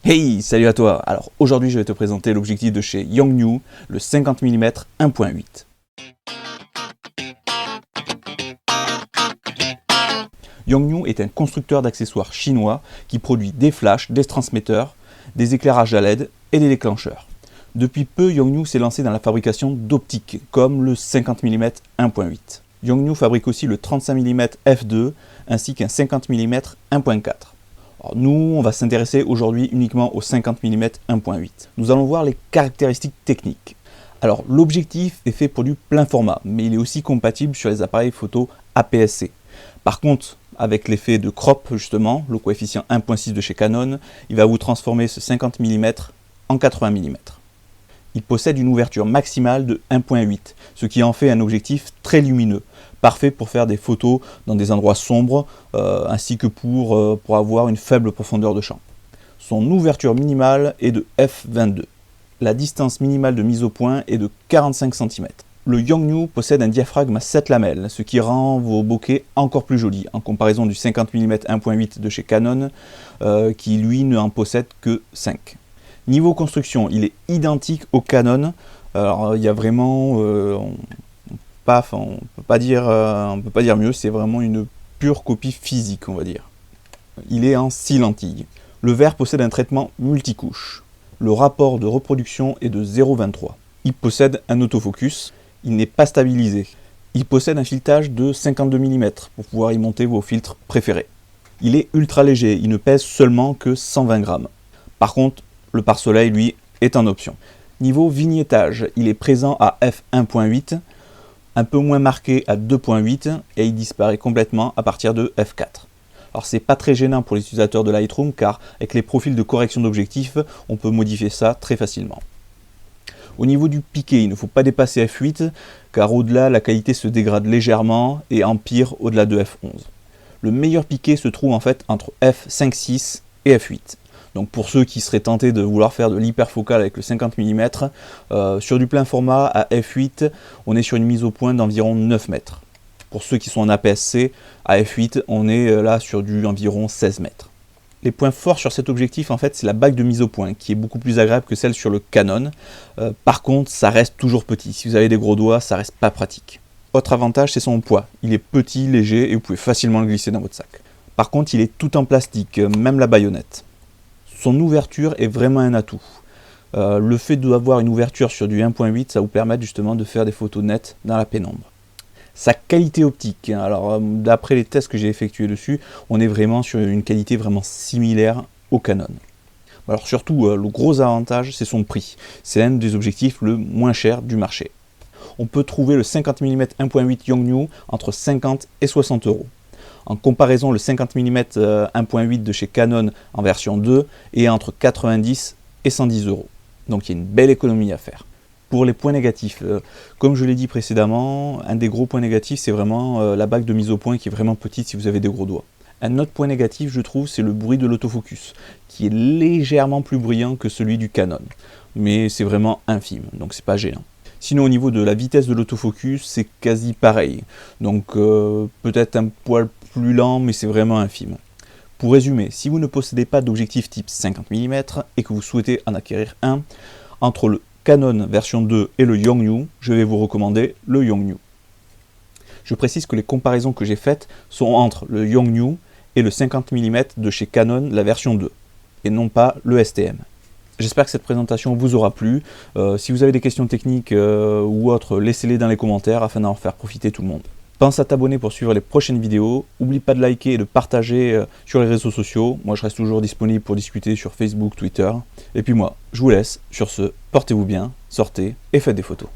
Hey, salut à toi. Alors aujourd'hui je vais te présenter l'objectif de chez Yongnuo, le 50 mm 1.8. Yongnuo est un constructeur d'accessoires chinois qui produit des flashs, des transmetteurs, des éclairages à LED et des déclencheurs. Depuis peu, Yongnuo s'est lancé dans la fabrication d'optiques, comme le 50 mm 1.8. Yongnuo fabrique aussi le 35 mm f2 ainsi qu'un 50 mm 1.4. Alors nous, on va s'intéresser aujourd'hui uniquement au 50 mm 1.8. Nous allons voir les caractéristiques techniques. Alors l'objectif est fait pour du plein format, mais il est aussi compatible sur les appareils photo APS-C. Par contre, avec l'effet de crop justement, le coefficient 1.6 de chez Canon, il va vous transformer ce 50 mm en 80 mm. Il possède une ouverture maximale de 1.8, ce qui en fait un objectif très lumineux, parfait pour faire des photos dans des endroits sombres, ainsi que pour avoir une faible profondeur de champ. Son ouverture minimale est de f22. La distance minimale de mise au point est de 45 cm. Le Yongnuo possède un diaphragme à 7 lamelles, ce qui rend vos bokeh encore plus jolis, en comparaison du 50 mm 1.8 de chez Canon, qui lui ne en possède que 5. Niveau construction, il est identique au Canon. Alors il y a vraiment, on peut pas dire mieux, c'est vraiment une pure copie physique, on va dire. Il est en 6 lentilles. Le verre possède un traitement multicouche. Le rapport de reproduction est de 0,23. Il possède un autofocus. Il n'est pas stabilisé. Il possède un filetage de 52 mm pour pouvoir y monter vos filtres préférés. Il est ultra léger, il ne pèse seulement que 120 grammes. Par contre, le pare-soleil, lui, est en option. Niveau vignettage, il est présent à f1.8, un peu moins marqué à 2.8 et il disparaît complètement à partir de f4. Alors c'est pas très gênant pour les utilisateurs de Lightroom car avec les profils de correction d'objectifs, on peut modifier ça très facilement. Au niveau du piqué, il ne faut pas dépasser f8 car au-delà la qualité se dégrade légèrement et empire au-delà de f11. Le meilleur piqué se trouve en fait entre f5.6 et f8. Donc pour ceux qui seraient tentés de vouloir faire de l'hyperfocal avec le 50 mm, sur du plein format à f8, on est sur une mise au point d'environ 9 mètres. Pour ceux qui sont en APS-C, à f8, on est là sur du environ 16 mètres. Les points forts sur cet objectif, en fait, c'est la bague de mise au point, qui est beaucoup plus agréable que celle sur le Canon. Par contre, ça reste toujours petit. Si vous avez des gros doigts, ça reste pas pratique. Autre avantage, c'est son poids. Il est petit, léger, et vous pouvez facilement le glisser dans votre sac. Par contre, il est tout en plastique, même la baïonnette. Son ouverture est vraiment un atout. Le fait d'avoir une ouverture sur du 1.8, ça vous permet justement de faire des photos nettes dans la pénombre. Sa qualité optique, alors d'après les tests que j'ai effectués dessus, on est vraiment sur une qualité vraiment similaire au Canon. Alors surtout, le gros avantage, c'est son prix. C'est un des objectifs le moins cher du marché. On peut trouver le 50 mm 1.8 Yongnuo entre 50 et 60 euros. En comparaison, le 50 mm 1.8 de chez Canon en version 2 est entre 90 et 110 euros. Donc il y a une belle économie à faire. Pour les points négatifs, comme je l'ai dit précédemment, un des gros points négatifs, c'est vraiment la bague de mise au point qui est vraiment petite si vous avez des gros doigts. Un autre point négatif, je trouve, c'est le bruit de l'autofocus, qui est légèrement plus bruyant que celui du Canon. Mais c'est vraiment infime, donc c'est pas gênant. Sinon, au niveau de la vitesse de l'autofocus, c'est quasi pareil. Donc peut-être un poil plus lent, mais c'est vraiment infime. Pour résumer, si vous ne possédez pas d'objectif type 50 mm et que vous souhaitez en acquérir un, entre le Canon version 2 et le Yongnuo, je vais vous recommander le Yongnuo. Je précise que les comparaisons que j'ai faites sont entre le Yongnuo et le 50 mm de chez Canon, la version 2, et non pas le STM. J'espère que cette présentation vous aura plu. Si vous avez des questions techniques ou autres, laissez-les dans les commentaires afin d'en faire profiter tout le monde. Pense à t'abonner pour suivre les prochaines vidéos. N'oublie pas de liker et de partager sur les réseaux sociaux. Moi, je reste toujours disponible pour discuter sur Facebook, Twitter. Et puis moi, je vous laisse. Sur ce, portez-vous bien, sortez et faites des photos.